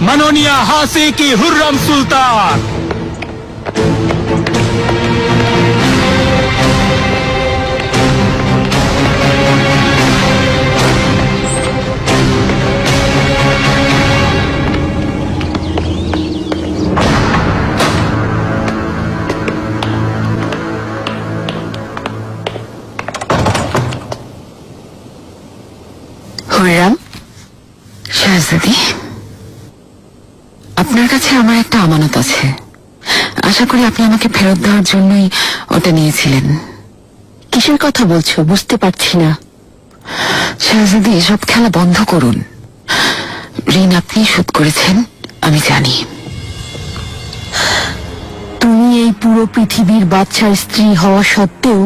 মাননীয়া হাসিকি হুররম সুলতান। হুররম, শাহজাদি, আপনার কাছে আমার একটা আমানত আছে। আশা করি আপনি আমাকে ফেরত দেওয়ার জন্যই ওটা নিয়েছিলেন। কিসের কথা বলছো বুঝতে পারছি না। শাহজাদি, এসব খেলা বন্ধ করুন। ঋণ আপনি শোধ করেছেন, আমি জানি। তুমি এই পুরো পৃথিবীর বাচ্চার স্ত্রী হওয়া সত্ত্বেও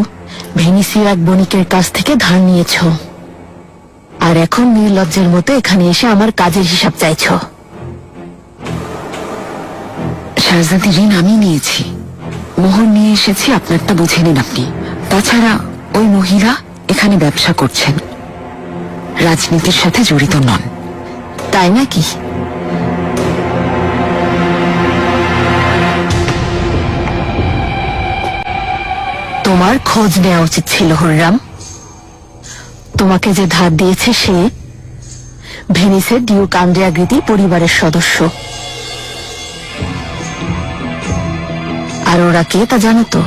ভেনিসির এক বণিকের কাছ থেকে ধার নিয়েছ, আর এখন নির্লজ্জের মতো এখানে এসে আমার কাজের হিসাব চাইছ। শাহজাদি, ঋণ আমি নিয়েছি, মোহর নিয়ে এসেছি, আপনারটা বুঝে নিন আপনি। তাছাড়া ওই মহিলা এখানে ব্যবসা করছেন, রাজনীতির সাথে জড়িত নন। তাই নাকি? তোমার খোঁজ নেওয়া উচিত ছিল হুররম। তোমাকে যে ধার দিয়েছে সে ভেনিসের ডিউক আন্দ্রেয়া গ্রিতি পরিবারের সদস্য। আর ওরা কে তা জানো তো?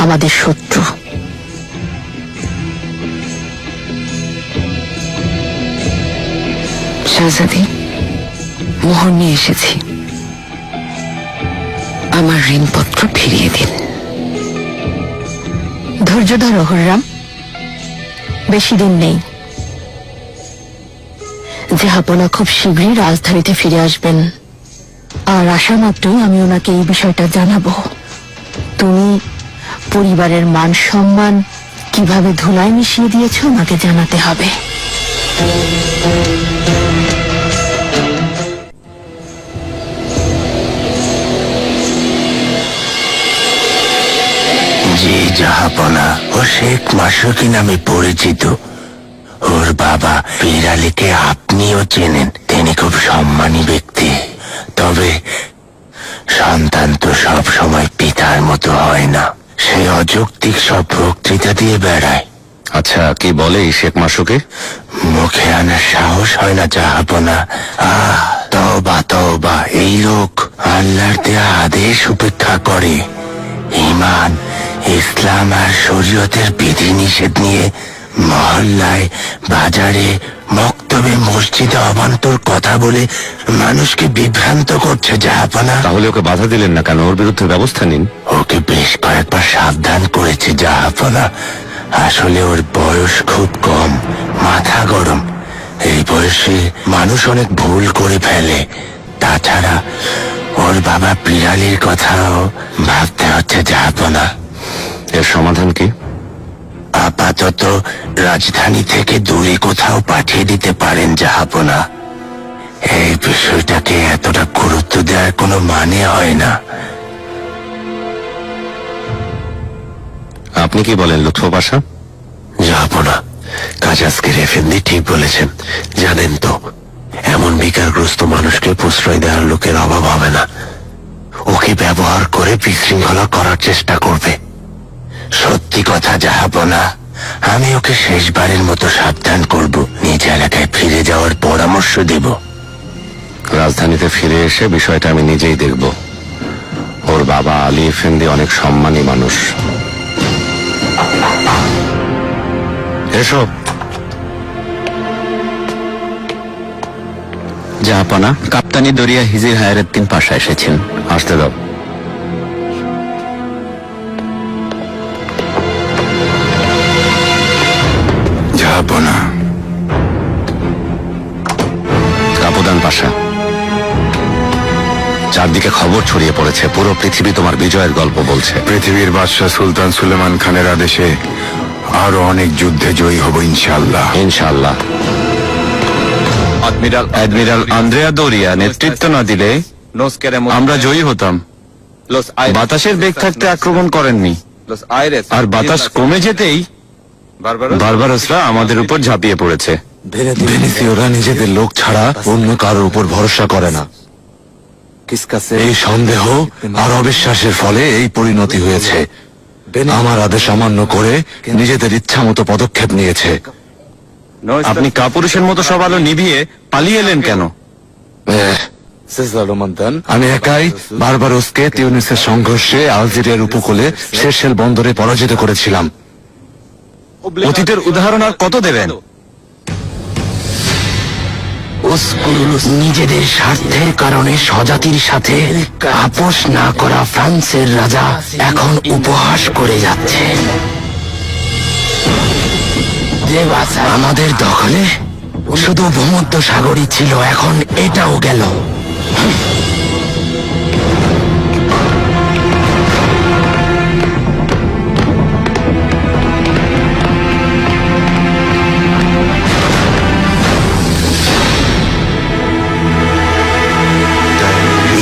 আমাদের শত্রু। শাহজাদি, মোহর নিয়ে এসেছি, আমার ঋণপত্র ফিরিয়ে দিন। ধৈর্য ধরো হুররম, বেশি দিন নেই। জাহাপনা খুব শীঘ্রই রাজধানীতে ফিরে আসবেন, আর আসা মাত্রই আমি ওনাকে এই বিষয়টা জানাবো। তুমি পরিবারের মান সম্মান কিভাবে ধুলায় মিশিয়ে দিয়েছ ওনাকে জানাতে হবে। জি জাহাপনা, ও শেখ মাসুকি নামে পরিচিত। ওর বাবা পীর আলীকে আপনিও চেনেন, তিনি খুব সম্মানী ব্যক্তি। তবে সন্তান তো সব সময় পিতার মতো হয় না, সে অযৌক্তিক সব বক্তৃতা দিয়ে বেড়ায়। আচ্ছা, কি বলে শেখ মাসুকে? মুখে আনার সাহস হয় না জাহাপনা। তওবা তওবা, এই লোক আল্লাহর দেয়া আদেশ উপেক্ষা করে। ঈমান, ইসলাম আর শরীয়তের বিধিনিষেধ নিয়ে মহল্লায়, বাজারে, মক্তবে, মসজিদে অবান্তর কথা বলে মানুষকে বিভ্রান্ত করছে জাহাপনা। তাহলে ওকে বাধা দিলেন না কেন? ওর বিরুদ্ধে ব্যবস্থা নিন। ওকে বেশ কয়েকবার সাবধান করেছে জাহাপনা। আসলে ওর বয়স খুব কম, মাথা গরম। এই বয়সে মানুষ অনেক ভুল করে ফেলে। তাছাড়া ওর বাবা পীর আলীর কথাও ভাবতে হচ্ছে জাহাপনা। এর সমাধান কি? আপাতত রাজধানী থেকে দূরে কোথাও পাঠিয়ে দিতে পারেন জাহাপনা। এই বিষয়টাকে এতটা গুরুত্ব দেওয়ার কোনো মানে হয় না। আপনি কি বলেন লুৎফু পাশা? জাহাপনা, কাজাসকের এফেন্দি ঠিক বলেছেন। জানেন তো, এমন বিকারগ্রস্ত মানুষকে প্রশ্রয় দেওয়ার লোকের অভাব হবে না। ওকে ব্যবহার করে বিশৃঙ্খলা করার চেষ্টা করবে। সত্যি কথা জাহাপনা, আমি ওকে শেষবারের মতো সাবধান করব, নিজ এলাকায় ফিরে যাওয়ার পরামর্শ দেব। রাজধানীতে ফিরে এসে বিষয়টা আমি নিজেই দেখব। ওর বাবা আলী এফেন্দি অনেক সম্মানী মানুষ। এসো। জাহাপনা, কাপ্তানি দরিয়া হিজির হায়ারউদ্দিন পাশা এসেছেন। আসতে দাও। জাহাপনা। কাপুদান পাশা, চারদিকে খবর ছড়িয়ে পড়েছে, পুরো পৃথিবী তোমার বিজয়ের গল্প বলছে। পৃথিবীর বাদশাহ সুলতান সুলেমান খানের আদেশে আরো অনেক যুদ্ধে জয়ী হব ইনশাআল্লাহ। ইনশাআল্লাহ। অ্যাডমিরাল আন্দ্রেয়া দোরিয়া নেতৃত্ব না দিলে আমরা জয়ী হতাম। বাতাসের বেগ থাকতে আক্রমণ করেননি, আর বাতাস কমে যেতেই বারবারোসরা আমাদের উপর ঝাঁপিয়ে পড়েছে। ভেনিসীয়রা নিজেদের লোক ছাড়া অন্য কারোর উপর ভরসা করে না। এই সন্দেহ আর অবিশ্বাসের ফলে এই পরিণতি হয়েছে। আমার আদেশ অমান্য করে নিজেদের ইচ্ছা মতো পদক্ষেপ নিয়েছে। আপনি কাপুরুষের মতো সব আলো নিভিয়ে পালিয়ে এলেন কেন? আমি একাই বারবারোসকে তিউনিসের সংঘর্ষে আলজেরিয়ার উপকূলে সেশেল বন্দরে পরাজিত করেছিলাম। অতীতের উদাহরণ আর কত দেবেন? নিজেদের স্বার্থের কারণে স্বজাতির সাথে আপোষ না করা ফ্রান্সের রাজা এখন উপহাস করে যাচ্ছে। আমাদের দখলে শুধু ভূমধ্য সাগরই ছিল, এখন এটাও গেল।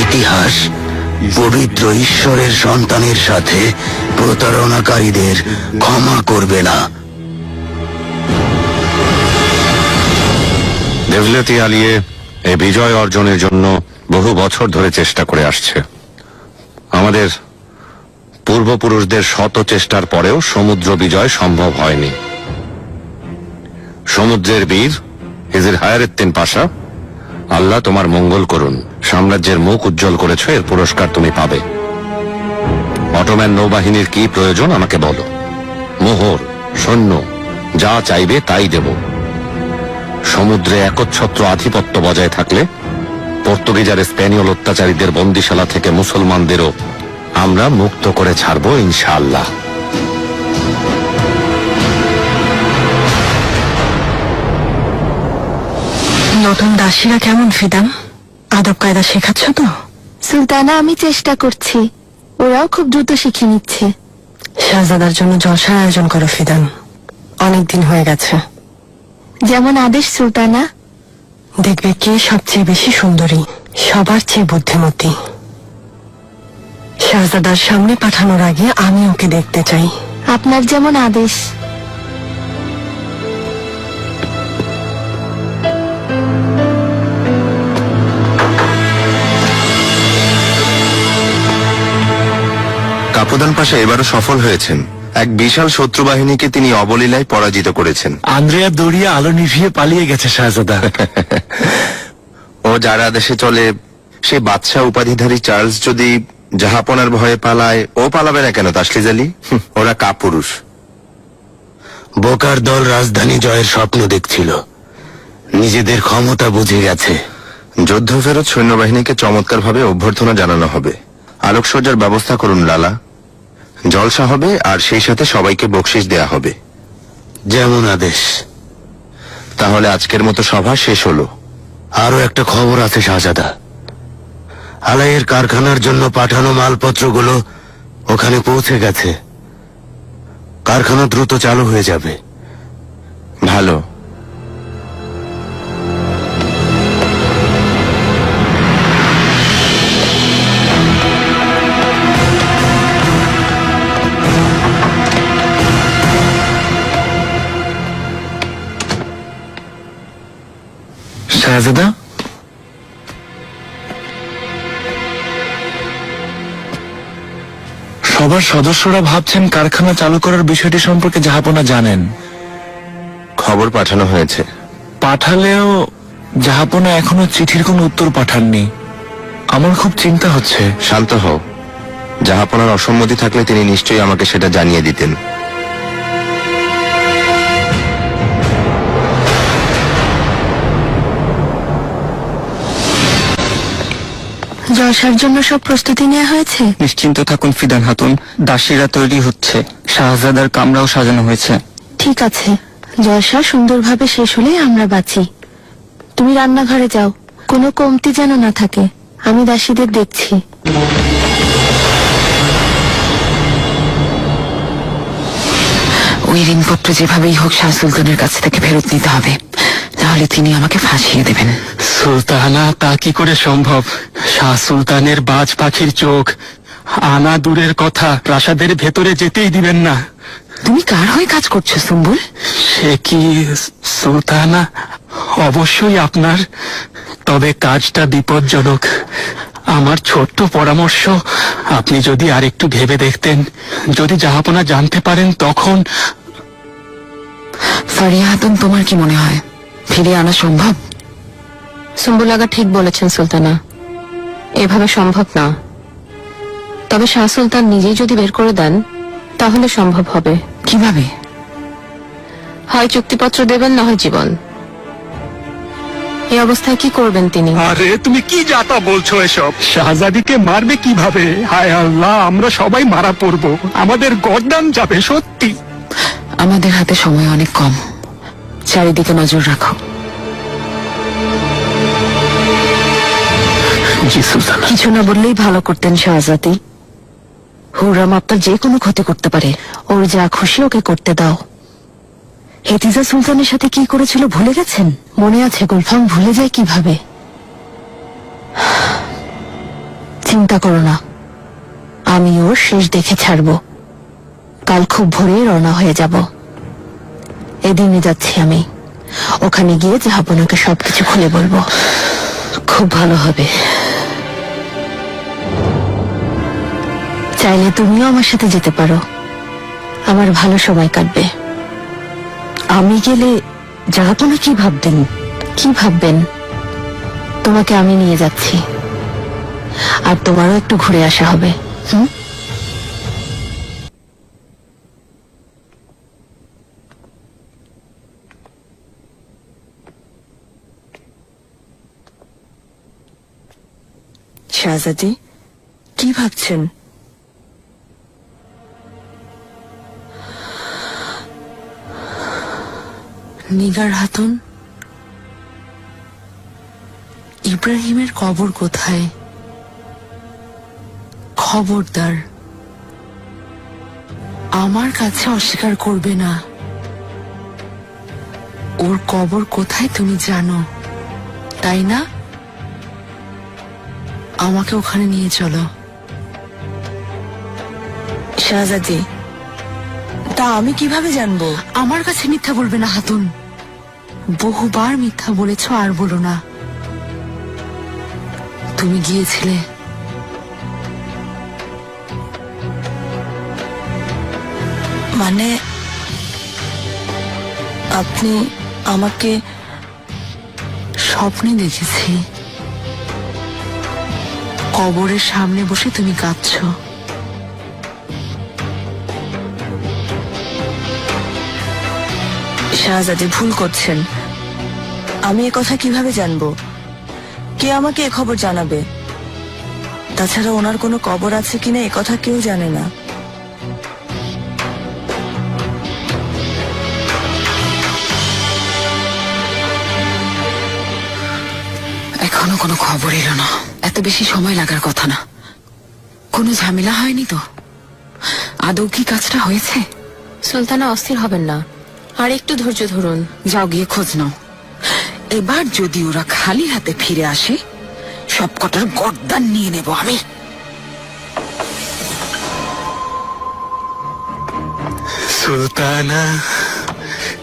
ইতিহাস পবিত্র ঈশ্বরের সন্তানের সাথে প্রতারণাকারীদের ক্ষমা করবে না। দেভলেতি আলিয়ে এই বিজয় অর্জনের জন্য বহু বছর ধরে চেষ্টা করে আসছে। আমাদের পূর্বপুরুষদের শত চেষ্টার পরেও সমুদ্র বিজয় সম্ভব হয়নি। সমুদ্রের বীর হিজির হায়ারেত্তিন পাশা, আল্লাহ তোমার মঙ্গল করুন। সাম্রাজ্যের মুখ উজ্জ্বল করেছ, এর পুরস্কার তুমি পাবে। অটোম্যান নৌবাহিনীর কি প্রয়োজন আমাকে বলো। মোহর, সৈন্য, যা চাইবে তাই দেব। সমুদ্রে একচ্ছত্র আধিপত্য বজায় থাকলে পর্তুগিজ আর স্পেনীয় অত্যাচারীদের বন্দিশালা থেকে মুসলমানদেরও আমরা মুক্ত করে ছাড়বো ইনশাআল্লাহ। নতুন দাসীরা কেমন ফিদাম? আদব কায়দা শেখাচ্ছ তো? সুলতানা, আমি চেষ্টা করছি, ওরাও খুব দ্রুত শিখে নিচ্ছে। শাহজাদার জন্য জলসার আয়োজন করো ফিদাম, অনেকদিন হয়ে গেছে। যেমন আদেশ সুলতানা। দেখবে কে সবচেয়ে বেশি সুন্দরী, সবার চেয়ে বুদ্ধিমতী। শাহজাদার সামনে পাঠানোর আগে আমি ওকে দেখতে চাই। আপনার যেমন আদেশ। কাপুদান পাশা এবারও সফল হয়েছেন। এক বিশাল শত্রু বাহিনীকে তিনি অবলীলায় পরাজিত করেছেন। আন্দ্রেয়া দৌড়িয়ে আলো নিভিয়ে পালিয়ে গেছে শাহজাদা। ও যার আদেশে চলে, সে বাদশাহ উপাধিধারী চার্লস যদি জাহাপনার ভয়ে পালায়, ও পালাবে না কেন তাসলিজ আলী? ওরা কাপুরুষ। বোকার দল রাজধানী জয়ের স্বপ্ন দেখছিল, নিজেদের ক্ষমতা বুঝে গেছে। যুদ্ধ ফেরত সৈন্যবাহিনীকে চমৎকারভাবে অভ্যর্থনা জানানো হবে। আলোকসজ্জার ব্যবস্থা করুন লালা। জলসা হবে আর সেই সাথে সবাইকে বকশিশ দেয়া হবে। যেমন আদেশ। তাহলে আজকের মতো সভা শেষ হলো। আরো একটা খবর আছে শাহজাদা। আলাইয়ের কারখানার জন্য পাঠানো মালপত্রগুলো ওখানে পৌঁছে গেছে। কারখানা দ্রুত চালু হয়ে যাবে। ভালো। শাহজাদা, সবার সদস্যরা ভাবছেন কারখানা চালু করার বিষয়টি সম্পর্কে জাহাপনা জানেন। খবর পাঠানো হয়েছে। পাঠালেও জাহাপনা এখনো চিঠির কোনো উত্তর পাঠাননি। আমার খুব চিন্তা হচ্ছে। শান্ত হও। জাহাপনার অসম্মতি থাকলে তিনি নিশ্চয়ই আমাকে সেটা জানিয়ে দিতেন। জলসার জন্য সব প্রস্তুতি নেওয়া হয়েছে? নিশ্চিন্ত থাকুন ফিদান হাতুন, দাসীরা তৈরি হচ্ছে, শাহজাদার কামরাও সাজানো হয়েছে। ঠিক আছে, জলসা সুন্দরভাবে শেষ হলেই আমরা বাঁচি। তুমি রান্নাঘরে যাও, কোনো কমতি যেন না থাকে। আমি দাসীদের দেখছি। ওই ঋণপত্র যেভাবেই হোক শাহ সুলতানের কাছ থেকে ফেরত নিতে হবে, তাহলে তিনি আমাকে ফাঁসিয়ে দেবেন। সুলতানা, তা কি করে সম্ভব? শাহ সুলতানের বাজ পাখির চোখ, আনা দূরের কথা প্রাসাদের ভেতরে যেতেই দিবেন না। তুমি কার হয়ে কাজ করছো সুম্বুল? সে কি সুলতানা? অবশ্যই আপনার, তবে কাজটা বিপজ্জনক। আমার ছোট্ট পরামর্শ, আপনি যদি আরেকটু ভেবে দেখতেন, যদি জাহাপনা জানতে পারেন তখন। ফারিয়া খাতুন, তোমার কি মনে হয় ফিরিয়ে আনা সম্ভব? সুম্বুল আগা ঠিক বলেছেন সুলতানা, এভাবে সম্ভব না। তবে শাহ সুলতান নিজেই যদি বের করে দেন তাহলে সম্ভব হবে। কিভাবে? হয় চুক্তিপত্র দেবেন, না হয় জীবন। এই অবস্থায় কি করবেন তিনি? আরে তুমি কি যাতা বলছো এসব? শাহজাদিকে মারবে কিভাবে? হায় আল্লাহ, আমরা সবাই মারা পড়বো, আমাদের গর্দান যাবে সত্যি। আমাদের হাতে সময় অনেক কম, চারিদিকে নজর রাখো। জি সুলতানা। কিছু না বললেই ভালো করতেন শাহজাদি। হুররাম আপনার যে কোনো ক্ষতি করতে পারে, ওর যা খুশি ওকে করতে দাও। হেতিজা সুলতানের সাথে কি করেছিল ভুলে গেছেন? মনে আছে গুলফাম, ভুলে যায় কিভাবে? চিন্তা করো না, আমি ওর শেষ দেখে ছাড়বো। কাল খুব ভোরে রওনা হয়ে যাব। এদিনে যাচ্ছি আমি, ওখানে গিয়ে জাহাপনাকে সবকিছু খুলে বলবো। খুব ভালো হবে। চাইলে তুমিও আমার সাথে যেতে পারো, আমার ভালো সময় কাটবে। আমি গেলে জাহাপনা কি ভাববেন? কি ভাববেন? তোমাকে আমি নিয়ে যাচ্ছি, আর তোমারও একটু ঘুরে আসা হবে। শাহজাদি, কি ভাবছেন? নিগার খাতুন, ইব্রাহিমের কবর কোথায়? খবরদার আমার কাছে অস্বীকার করবে না। ওর কবর কোথায় তুমি জানো, তাই না? আমাকে ওখানে নিয়ে চলো। শাহজাদি, তা আমি কিভাবে জানবো? আমার কাছে মিথ্যা বলবে না হাতুন, বহুবার মিথ্যা বলেছ, আর বলো না। তুমি গিয়েছিলে, মানে আপনি আমাকে স্বপ্নে দেখেছি, কবরের সামনে বসে তুমি কাঁদছো। শাহজাদি, ভুল করছেন। আমি এ কথা কিভাবে জানবো? কে আমাকে এ খবর জানাবে? তাছাড়া ওনার কোনো কবর আছে কিনা এ কথা কেউ জানে না। এখনো কোনো খবর এলো না। এত বেশি সময় লাগার কথা না। কোনো ঝামেলা হয়নি তো? আদৌ কি কাজটা হয়েছে? সুলতানা, অস্থির হবেন না, আর একটু ধৈর্য ধরুন। যাও গিয়ে খোঁজ নাও। এবার যদি ওরা খালি হাতে ফিরে আসে, সব কটার গর্দান নিয়ে নেব আমি। সুলতানা,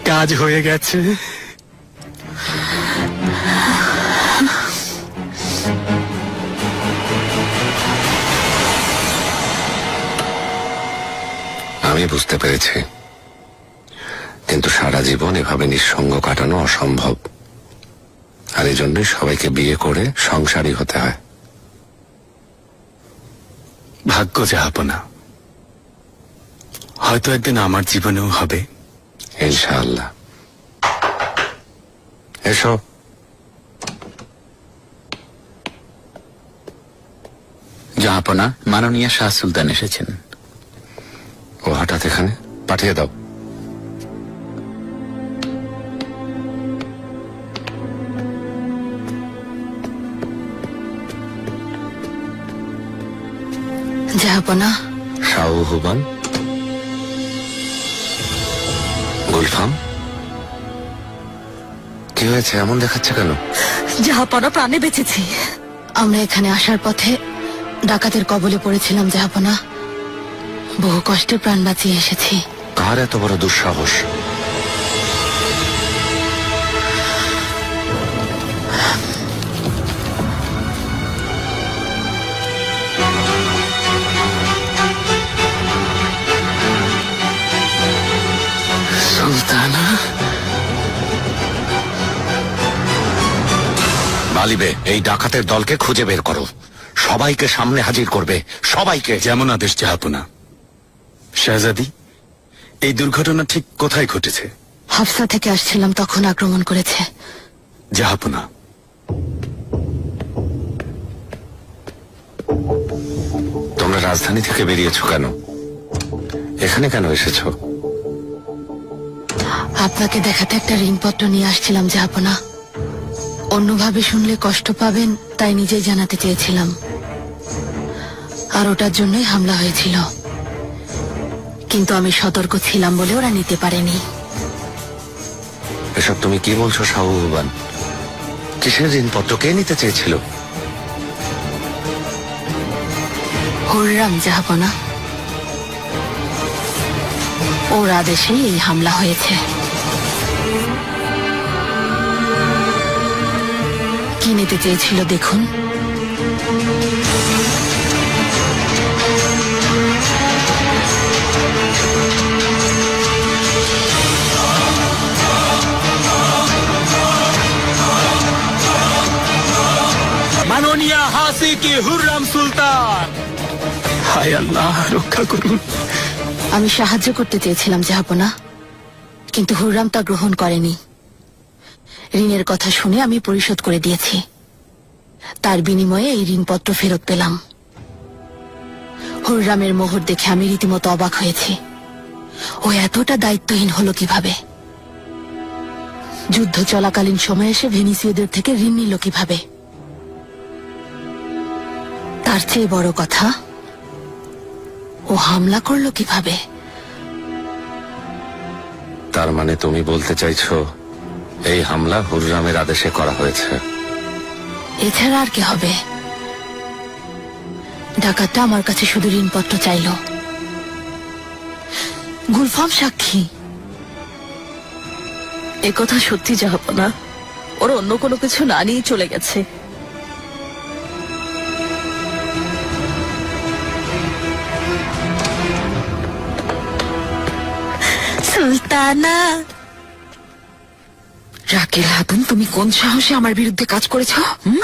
কাজ হয়ে গেছে। আমি বুঝতে পেরেছি, কিন্তু সারা জীবন এভাবে নিঃসঙ্গ কাটানো অসম্ভব। আর এই জন্যই সবাইকে বিয়ে করে সংসারী হতে হয়। ভাগ্য জাহাপনা, হয়তো একদিন আমার জীবনেও হবে। ইনশাআল্লাহ। এসো। জাহাপনা, মাননীয় শাহ সুলতান এসেছেন। ও হঠাৎ এখানে? পাঠিয়ে দাও। জাহাপনা। শাহ হুবান, গুলফাম, কি হয়েছে? এমন দেখাচ্ছে কেন? জাহাপনা, প্রাণে বেঁচেছি। আমরা এখানে আসার পথে ডাকাতের কবলে পড়েছিলাম জাহাপনা। বহু কষ্টে প্রাণ বাঁচিয়ে এসেছি। কার এত বড় দুঃসাহস? সুলতানা, মালিবে, এই ডাকাতের দলকে খুঁজে বের করো। সবাইকে সামনে হাজির করবে, সবাইকে। যেমন আদেশ জাহাপনা। শাহজাদি, এই দুর্ঘটনা ঠিক কোথায় ঘটেছে? হাফসা থেকে আসছিলাম, তখন আক্রমণ করেছে। জাহাপনা, তোমরা রাজধানী থেকে বেরিয়েছো কেন? এখানে কেন এসেছো? আপনাকে দেখাতে একটা ঋণপত্র নিয়ে আসছিলাম জাহাপনা। অন্যভাবে শুনলে কষ্ট পাবেন, তাই নিজেই জানাতে চেয়েছিলাম। আর ওটার জন্যই হামলা হয়েছিল, কিন্তু আমি সতর্ক ছিলাম বলে ওরা নিতে পারেনি। এসব তুমি কি বলছো শাহবান? কিসের ঋণপত্র কে নিতে চেয়েছিল? হুররাম জাহাপনা, ওর আদেশেই এই হামলা হয়েছে। কি নিতে চেয়েছিল দেখুন। মাননীয় হাসি কি হুররাম সুলতান। হায় আল্লাহ, রক্ষা করুন। আমি সাহায্য করতে চেয়েছিলাম জাহাপনা, কিন্তু হুররাম তা গ্রহণ করেনি। ঋণের কথা শুনে আমি পরিশোধ করে দিয়েছি। তার বিনিময়ে এই ঋণপত্র ফেরত পেলাম। হুররামের মোহর দেখে আমি রীতিমতো অবাক হয়েছি। ও এতটা দায়িত্বহীন হলো কিভাবে? যুদ্ধ চলাকালীন সময়ে এসে ভেনিসীয়দের থেকে ঋণ নিল কিভাবে? তার চেয়ে বড় কথা, ও হামলা করলো কিভাবে? তার মানে তুমি বলতে চাইছো এই হামলা হুররামের আদেশে করা হয়েছে? এছাড়া আর কি হবে? ডাকাতটা আমার কাছে শুধু ঋণপত্র চাইল। গুলফাম সাক্ষী। একথা সত্যি জাহাপনা, ওর অন্য কোনো কিছু না নিয়ে চলে গেছে। সুলতানা। রাকেল খাতুন, তুমি কোন সাহসে আমার বিরুদ্ধে কাজ করেছ?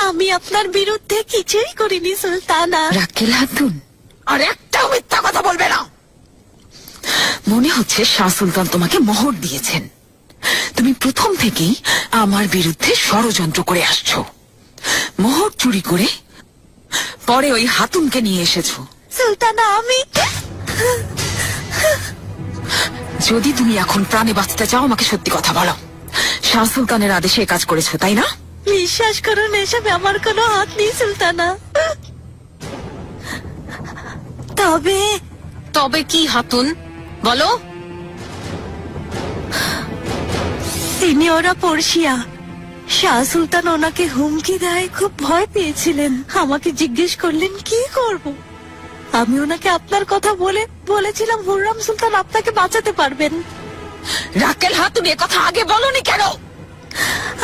আমি আপনার বিরুদ্ধে কিছুই করিনি সুলতানা। রাকেল খাতুন, আর একটাও মিথ্যা কথা বলবে না। মনে হচ্ছে শাহ সুলতান তোমাকে মোহর দিয়েছেন। তুমি প্রথম থেকেই আমার বিরুদ্ধে ষড়যন্ত্র করে আসছো। মোহর চুরি করে পরে ওই হাতুনকে নিয়ে এসেছো। সুলতানা, আমি যদি তুমি এখন প্রাণে বাঁচতে চাও, আমাকে সত্যি কথা বলো। শাহ সুলতানের আদেশে কাজ করেছো, তাই না? বিশ্বাস করুন, এসবে আমার কোনো হাত নেই সুলতানা। তবে তবে কি হাতুন, বলো। তিনি ওরা পড়শিয়া। শাহ সুলতান ওনাকে হুমকি দেয়, খুব ভয় পেয়েছিলেন। আমাকে জিজ্ঞেস করলেন কি করব। আমি ওনাকে আপনার কথা বলেছিলাম হুররাম সুলতান আপনাকে বাঁচাতে পারবেন। রাকেল হাতুন, এ কথা আগে বলনি কেন?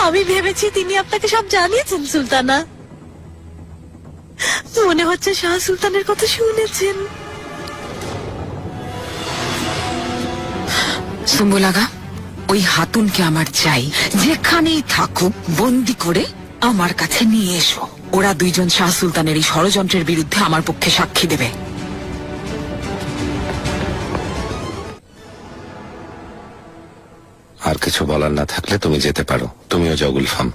আমি ভেবেছি তিনি আপনাকে সব জানিয়েছেন সুলতানা। মনে হচ্ছে শাহ সুলতানের কথা শুনেছেন। সুম্বুলাগা, ওই হাতুনকে আমার চাই। যেখানেই থাকুক বন্দি করে আমার কাছে নিয়ে এসো। ওরা দুইজন শাহ সুলতানের এই ষড়যন্ত্রের বিরুদ্ধে আমার পক্ষে সাক্ষী দেবে। আর কিছু বলার না থাকলে তুমি যেতে পারো। তুমিও যাও গুলফাম।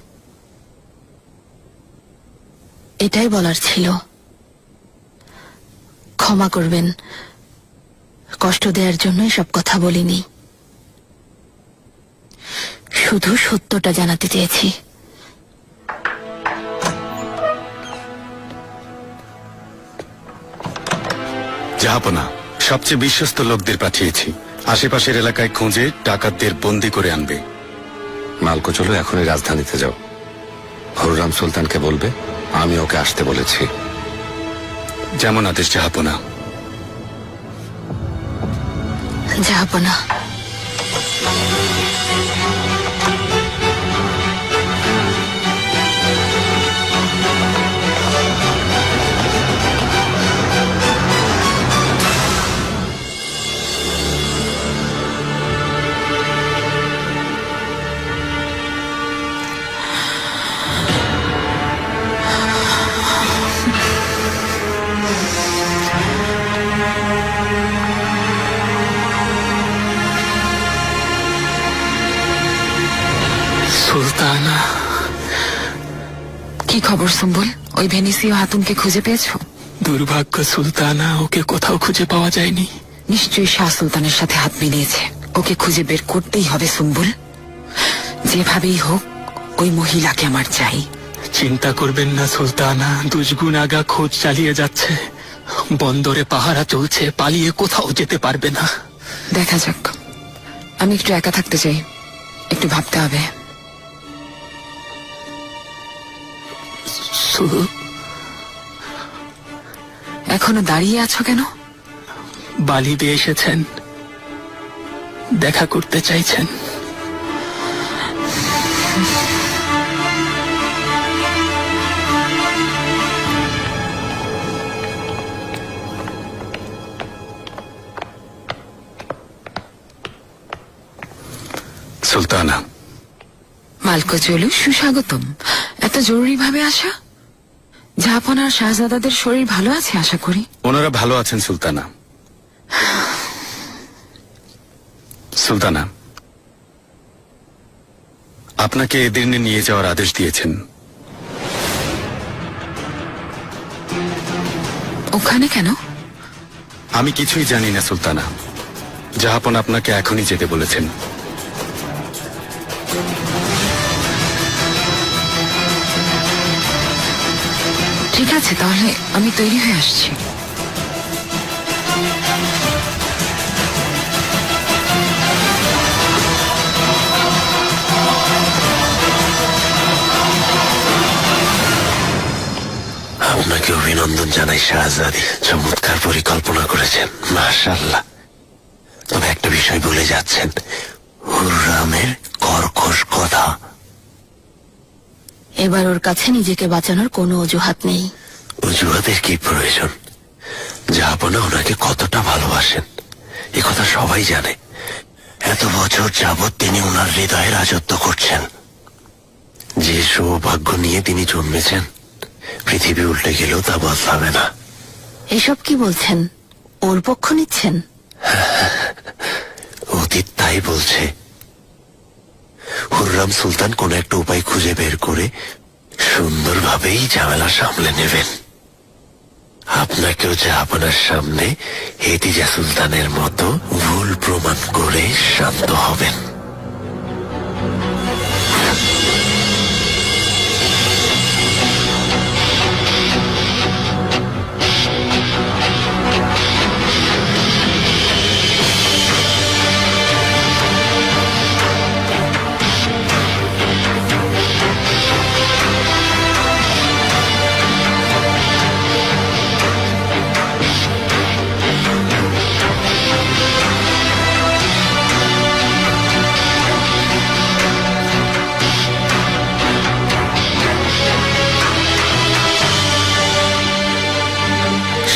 এটাই বলার ছিল। ক্ষমা করবেন, কষ্ট দেওয়ার জন্য সব কথা বলিনি। শুধু সত্যটা জানাতে চেয়েছি। জাহাপনা, সবচেয়ে বিশ্বস্ত লোকদের পাঠিয়েছি। আশেপাশের এলাকায় খুঁজে ডাকাতদের বন্দি করে আনবে। মালকো, চলো এখনই রাজধানীতে যাও। হুররাম সুলতানকে বলবে আমি ওকে আসতে বলেছি। যেমন আদেশ জাহাপনা। জাহাপনা। সুলতানা, কি খবর সম্বল? ওই ভেনিসীয় হাতুনকে খুঁজে পেয়েছো? দুর্ভাগ্য সুলতানা, ওকে কোথাও খুঁজে পাওয়া যায়নি। নিশ্চয়ই শাহ সুলতানের সাথে হাত মিলিয়েছে। ওকে খুঁজে বের করতেই হবে সম্বল। যেভাবেই হোক ওই মহিলাকে আমার চাই। চিন্তা করবেন না সুলতানা, দুশগুণ আগা খোঁজ চালিয়ে যাচ্ছে। বন্দরে পাহারা চলছে, পালিয়ে কোথাও যেতে পারবে না। দেখা যাক। আমি একটু একা থাকতে চাই, একটু ভাবতে হবে। এখনো দাঁড়িয়ে আছো কেন? বালিবে এসেছেন, দেখা করতে চাইছেন। সুলতানা, মালকো চলু, সুস্বাগতম। এত জরুরি ভাবে আসা? জাহাপন আর শাহজাদাদের শরীর ভালো আছে আশা করি? ওনারা ভালো আছেন সুলতানা। সুলতানা, আপনাকে এদিনে নিয়ে যাওয়ার আদেশ দিয়েছেন। ওখানে কেন? আমি কিছুই জানি না সুলতানা। জাহাপন আপনাকে এখনই যেতে বলেছেন। ঠিক আছে, তাহলে আমি তৈরি হয়ে আসছি। আপনাকে অভিনন্দন জানাই শাহজাদি। চমৎকার পরিকল্পনা করেছেন, মাশাআল্লাহ। তবে একটা বিষয় ভুলে যাচ্ছেন, হুররামের কর্কশ কথা। এবার ওর কাছে নিজেকে বাঁচানোর কোনো অজুহাত নেই। অজুহাতের কি প্রয়োজন? জাহাপনা ওনাকে কতটা ভালোবাসেন এ কথা সবাই জানে। এত বছর যাবৎ তিনি ওনার হৃদয়ে রাজত্ব করছেন। যে সৌভাগ্য নিয়ে তিনি জন্মেছেন, পৃথিবী উল্টে গেলেও তা বদলাবে না। এসব কি বলছেন? ওর পক্ষ নিচ্ছেন? অতীত তাই বলছে। হুররাম সুলতান কোন একটা উপায় খুঁজে বের করে সুন্দরভাবেই ঝামেলা সামলে নেবেন। আপনাকেও জাহাপনার সামনে হেতিজা সুলতানের মতো ভুল প্রমাণ করে শান্ত হবেন।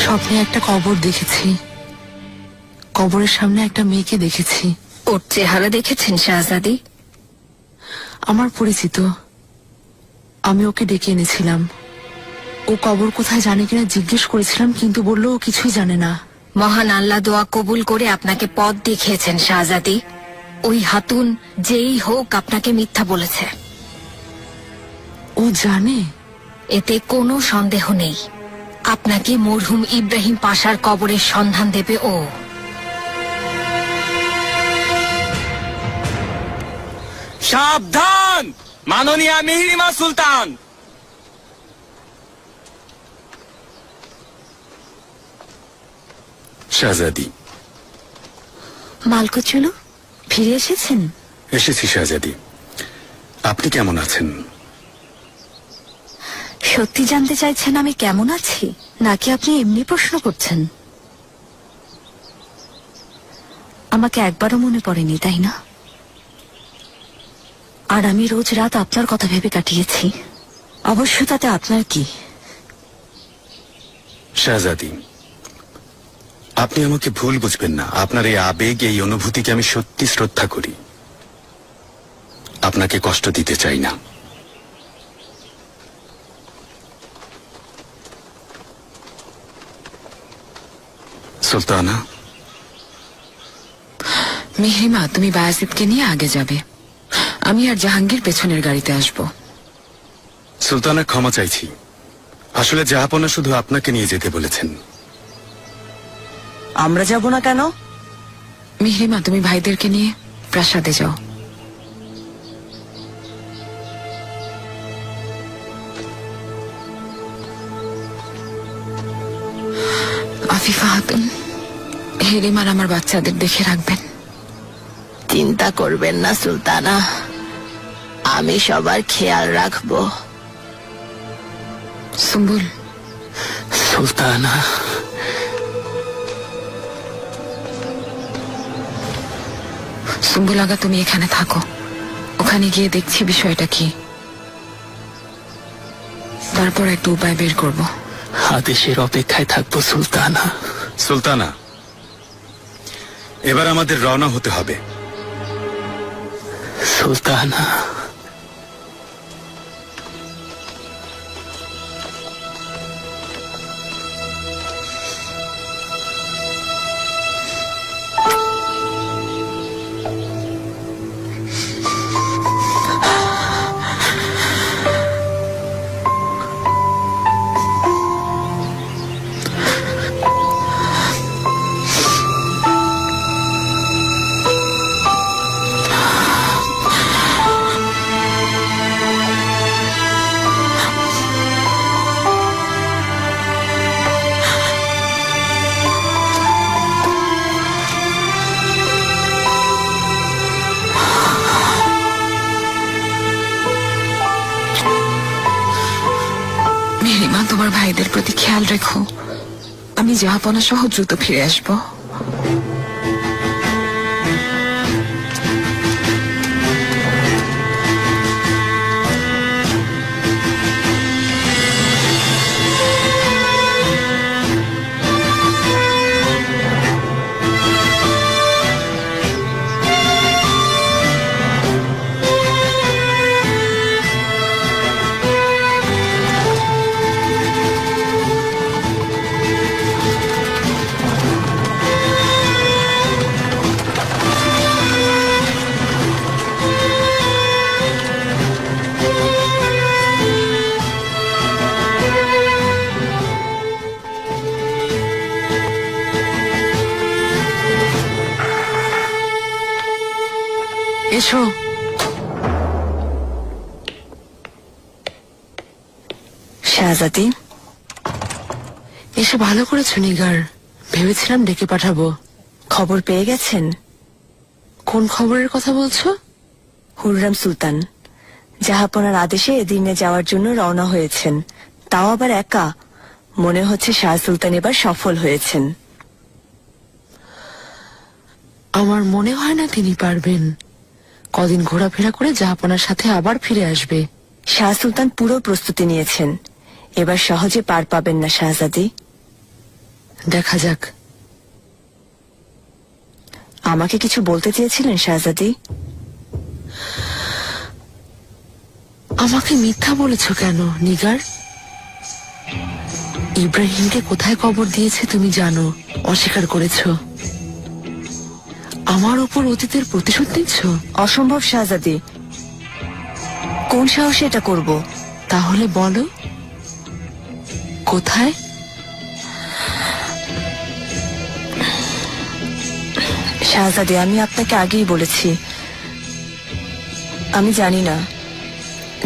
স্বপ্নে একটা কবর দেখেছি। কবরের সামনে একটা মেয়েকে দেখেছি। ওর চেহারা দেখেছেন শাহজাদি? আমার পরিচিত। আমি ওকে ডেকে এনেছিলাম। ও কবর কোথায় জানে কিনা জিজ্ঞেস করেছিলাম, কিন্তু বললো ও কিছুই জানে না। মহান আল্লাহ দোয়া কবুল করে আপনাকে পথ দেখিয়েছেন শাহজাদি। ওই হাতুন যেই হোক আপনাকে মিথ্যা বলেছে। ও জানে? এতে কোনো সন্দেহ নেই। আপনাকে মরহুম ইব্রাহিম পাশার কবরের সন্ধান দেবে ও। সাবধান, মাননীয়া মিহিরিমা সুলতান। শাহজাদি। মালকো চলু, ফিরে এসেছেন? এসেছি শাহজাদি। আপনি কেমন আছেন? সত্যি জানতে চাইছেন আমি কেমন আছি, নাকি আপনি এমনি প্রশ্ন করছেন? আমাকে একবারও মনে পড়েনি, তাই না? আর আমি রোজ রাত আপনার কথা ভেবে কাটিয়েছি। অবশ্য তাতে আপনার কি? শাহজাদি, আপনি আমাকে ভুল বুঝবেন না। আপনার এই আবেগ, এই অনুভূতিকে আমি সত্যি শ্রদ্ধা করি। আপনাকে কষ্ট দিতে চাই না। সুলতানা, মিহিমা, তুমি বায়াজিদকে নিয়ে আগে যাবে। আমি আর জাহাঙ্গীর পেছনের গাড়িতে আসব। সুলতানা, ক্ষমা চাইছি। আসলে জাহাপনা শুধু আপনাকে নিয়ে যেতে বলেছেন। আমরা যাব না কেন? মিহরিমা, তুমি ভাইদেরকে নিয়ে প্রাসাদে যাও। আফিফা খাতুন, হেরিমার আমার বাচ্চাদের দেখে রাখবেন। চিন্তা করবেন না সুলতানা, আমি সবার খেয়াল রাখবো। সুম্বুল, সুলতানা, সুম্বুল আগা, তুমি এখানে থাকো, ওখানে গিয়ে দেখছি বিষয়টা কি, তারপর একটা উপায় বের করব। আদেশের অপেক্ষায় থাকবো সুলতানা। সুলতানা, এবার আমাদের রওনা হতে হবে। সুলতানা, মেহরিমা, তোমার ভাইদের প্রতি খেয়াল রেখো, আমি জাহাপনা সহ দ্রুত ফিরে আসবো। এসো। শাহজাদি, এসে ভালো করেছো নিগার, ভেবেছিলাম ডেকে পাঠাবো। খবর পেয়ে গেছেন? কোন খবরের কথা বলছো? হুররাম সুলতান জাহাপনার আদেশে এদিনে যাওয়ার জন্য রওনা হয়েছেন, তাও আবার একা। মনে হচ্ছে শাহ সুলতান এবার সফল হয়েছেন। আমার মনে হয় না তিনি পারবেন। কদিন ঘোরাফেরা করে জাহাপনার সাথে আবার ফিরে আসবে। শাহ সুলতান পুরো প্রস্তুতি নিয়েছেন, এবার সহজে পার পাবেন না শাহজাদি। দেখা যাক। আমাকে কিছু বলতে চেয়েছিলেন শাহজাদি? আমাকে মিথ্যা বলেছ কেন নিগার? ইব্রাহিমকে কোথায় কবর দিয়েছে তুমি জানো, অস্বীকার করেছ। আমার উপর অতীতের প্রতিশোধ নিচ্ছ? অসম্ভব শাহজাদি, কোন সাহসে এটা করব? তাহলে বলো কোথায়? শাহজাদি, আমি আপনাকে আগেই বলেছি, আমি জানি না।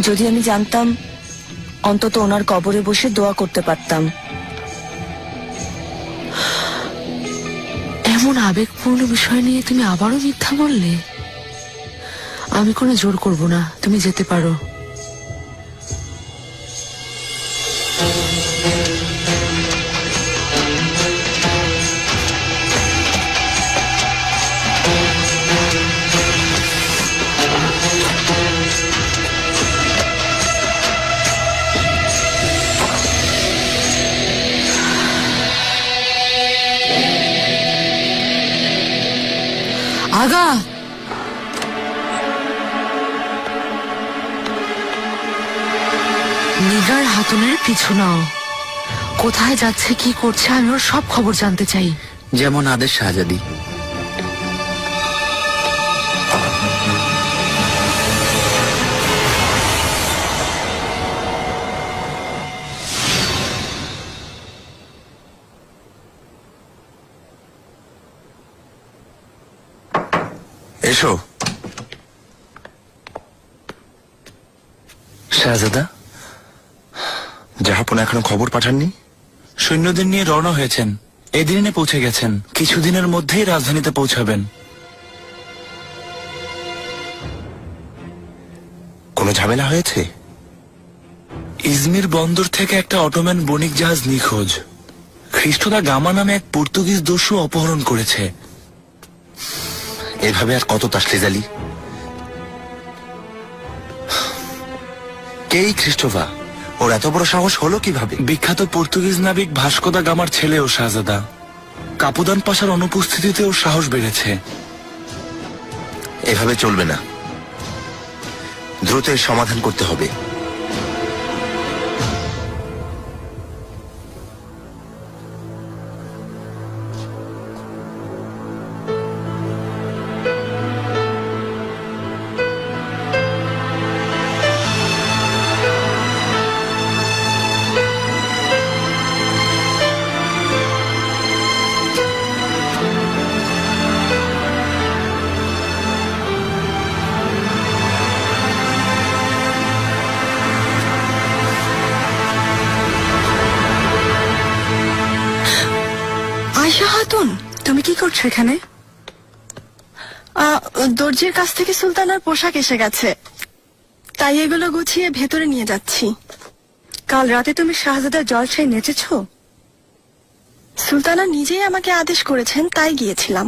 যদি আমি জানতাম, অন্তত ওনার কবরে বসে দোয়া করতে পারতাম। এমন আবেগপূর্ণ বিষয় নিয়ে তুমি আবারও মিথ্যা বললে। আমি কোনো জোর করব না, তুমি যেতে পারো। আগা, নিগার হাতুনের পিছু নাও। কোথায় যাচ্ছে, কি করছে, আমি ওর সব খবর জানতে চাই। যেমন আদেশ শাহজাদি। এসো। শাহজাদা, জাহাপনা এখনো খবর পাঠাননি? সৈন্যদের নিয়ে রওনা হয়েছেন, এদিনে পৌঁছে গেছেন, কিছুদিনের মধ্যেই রাজধানীতে পৌঁছাবেন। কোনো ঝামেলা হয়েছে? ইজমির বন্দর থেকে একটা অটোম্যান বণিক জাহাজ নিখোঁজ। খ্রিস্টদা গামা নামে এক পর্তুগিজ দস্যু অপহরণ করেছে। এভাবে আর কত তাসলিজ আলী? কেই খ্রিস্টোভা? ওর এত বড় সাহস হলো কিভাবে? বিখ্যাত পর্তুগিজ নাবিক ভাস্কোদা গামার ছেলে ও শাহজাদা। কাপুদান পাশার অনুপস্থিতিতে ওর সাহস বেড়েছে। এভাবে চলবে না, দ্রুত এর সমাধান করতে হবে। আয়শা খাতুন, তুমি কি করছো এখানে? দর্জির কাছ থেকে সুলতানার পোশাক এসে গেছে, তাই এগুলো গুছিয়ে ভেতরে নিয়ে যাচ্ছি। কাল রাতে তুমি শাহজাদার জলসায় নেচেছ? সুলতানা নিজেই আমাকে আদেশ করেছেন, তাই গিয়েছিলাম।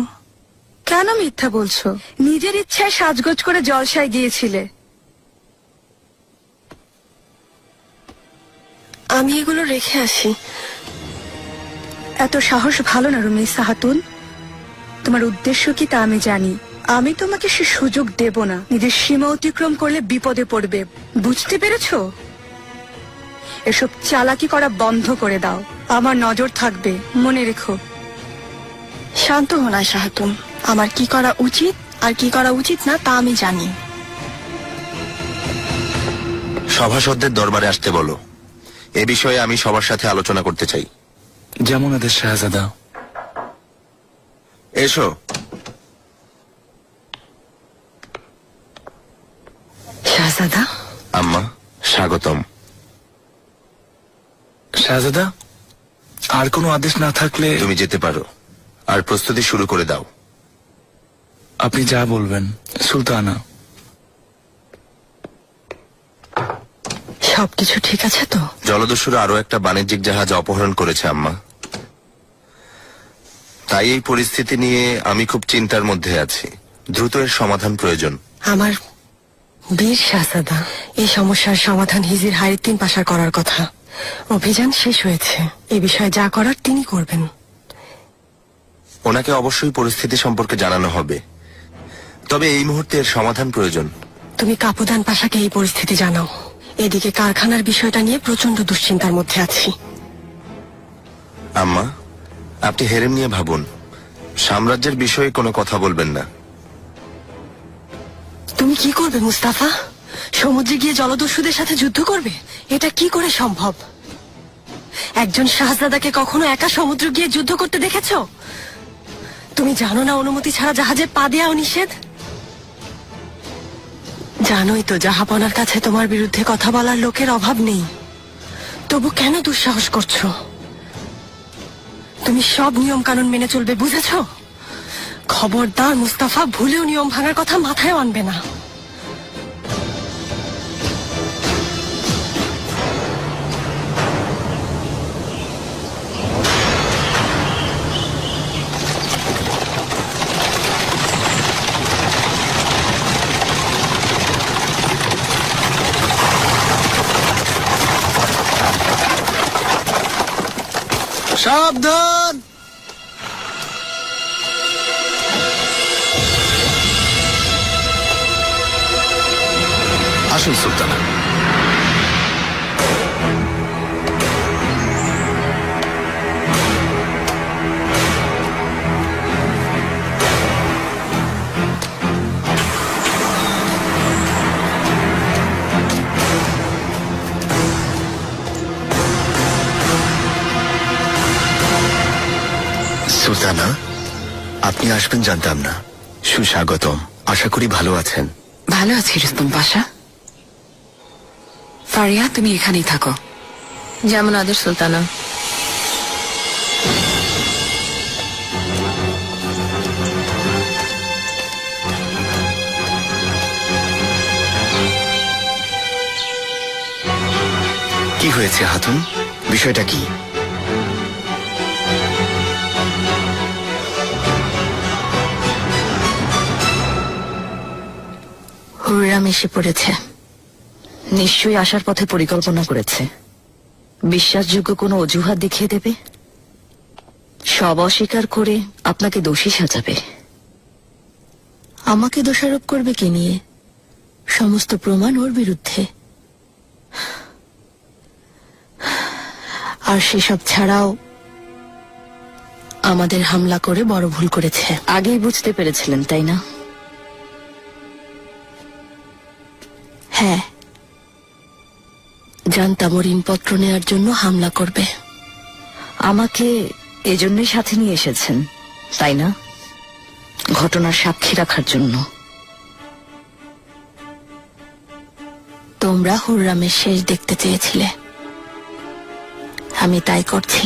কেন মিথ্যা বলছো? নিজের ইচ্ছায় সাজগোজ করে জলসায় গিয়েছিলে। আমি এগুলো রেখে আসি। এত সাহস ভালো না রুমেসা খাতুন। তোমার উদ্দেশ্য কি তা আমি জানি। আমি তোমাকে সে সুযোগ দেব না। নিজের সীমা অতিক্রম করলে বিপদে পড়বে, বুঝতে পেরেছো? এসব চালাকি করা বন্ধ করে দাও, আমার নজর থাকবে, মনে রেখো। শান্ত হন আয়শা খাতুন, আমার কি করা উচিত আর কি করা উচিত না তা আমি জানি। সভাসদদের দরবারে আসতে বলো, এ বিষয়ে আমি সবার সাথে আলোচনা করতে চাই। যেমন আদেশ শাহজাদা। এসো। শাহজাদা। আম্মা, স্বাগতম। শাহজাদা, আর কোনো আদেশ না থাকলে তুমি যেতে পারো, আর প্রস্তুতি শুরু করে দাও। আপনি যা বলবেন সুলতানা। সবকিছু ঠিক আছে তো? জলদস্যুরা আরো একটা বাণিজ্যিক জাহাজ অপহরণ করেছে আম্মা, তাই এই পরিস্থিতি নিয়ে আমি খুব চিন্তার মধ্যে আছি। দ্রুত এর সমাধান প্রয়োজন। আমার বীর শাহজাদা, এই সমস্যার সমাধান হিজির হায়াতুদ্দিন পাশার করার কথা। অভিযান শেষ হয়েছে, এ বিষয়ে যা করার তিনি করবেন। ওনাকে অবশ্যই পরিস্থিতি সম্পর্কে জানানো হবে, তবে এই মুহূর্তে এর সমাধান প্রয়োজন। তুমি কাপুদান পাশাকে এই পরিস্থিতি জানাও। এদিকে কারখানার বিষয়টা নিয়ে প্রচন্ড দুশ্চিন্তার মধ্যে আছি। আম্মা, আপনি হেরেম নিয়ে ভাবুন, সাম্রাজ্যের বিষয়ে কোনো কথা বলবেন না। তুমি কি করবে মুস্তাফা? সমুদ্রে গিয়ে জলদস্যুদের সাথে যুদ্ধ করবে? এটা কি করে সম্ভব? একজন শাহজাদাকে কখনো একা সমুদ্র গিয়ে যুদ্ধ করতে দেখেছো? তুমি জানো না অনুমতি ছাড়া জাহাজে পা দেওয়া নিষেধ? জানোই তো জাহাপনার কাছে তোমার বিরুদ্ধে কথা বলার লোকের অভাব নেই, তবু কেন দুঃসাহস করছো? তুমি সব নিয়ম কানুন মেনে চলবে, বুঝেছো? খবরদার মুস্তাফা, ভুলেও নিয়ম ভাঙার কথা মাথায় আনবে না। সাবধান। আসুন সুলতানা। সুলতানা, আপনি আসবেন জানতাম না। সুস্বাগতম। আশা করি ভালো আছেন। ভালো আছি রুস্তম পাশা। ফারিয়া, তুমি এখানেই থাকো। যেমন আদেশ সুলতানা। কি হয়েছে হাতুন, বিষয়টা কি? হুররাম এসে পড়েছে। নিশ্চয়ই আসার পথে পরিকল্পনা করেছে। বিশ্বাসযোগ্য কোনো অজুহাত দেখিয়ে দেবে, সব অস্বীকার করে আপনাকে দোষী সাজাবে। আমাকে দোষারোপ করবে কি নিয়ে? সমস্ত প্রমাণ ওর বিরুদ্ধে। আর সেসব ছাড়াও আমাদের হামলা করে বড় ভুল করেছে। আগেই বুঝতে পেরেছিলেন, তাই না? হ্যাঁ, জানতাম ও ঋণপত্র নেওয়ার জন্য হামলা করবে। আমাকে এজন্যই সাথে নিয়ে এসেছেন, তাই না? ঘটনার সাক্ষী রাখার জন্য। তোমরা হুররামের শেষ দেখতে চেয়েছিলে, আমি তাই করছি।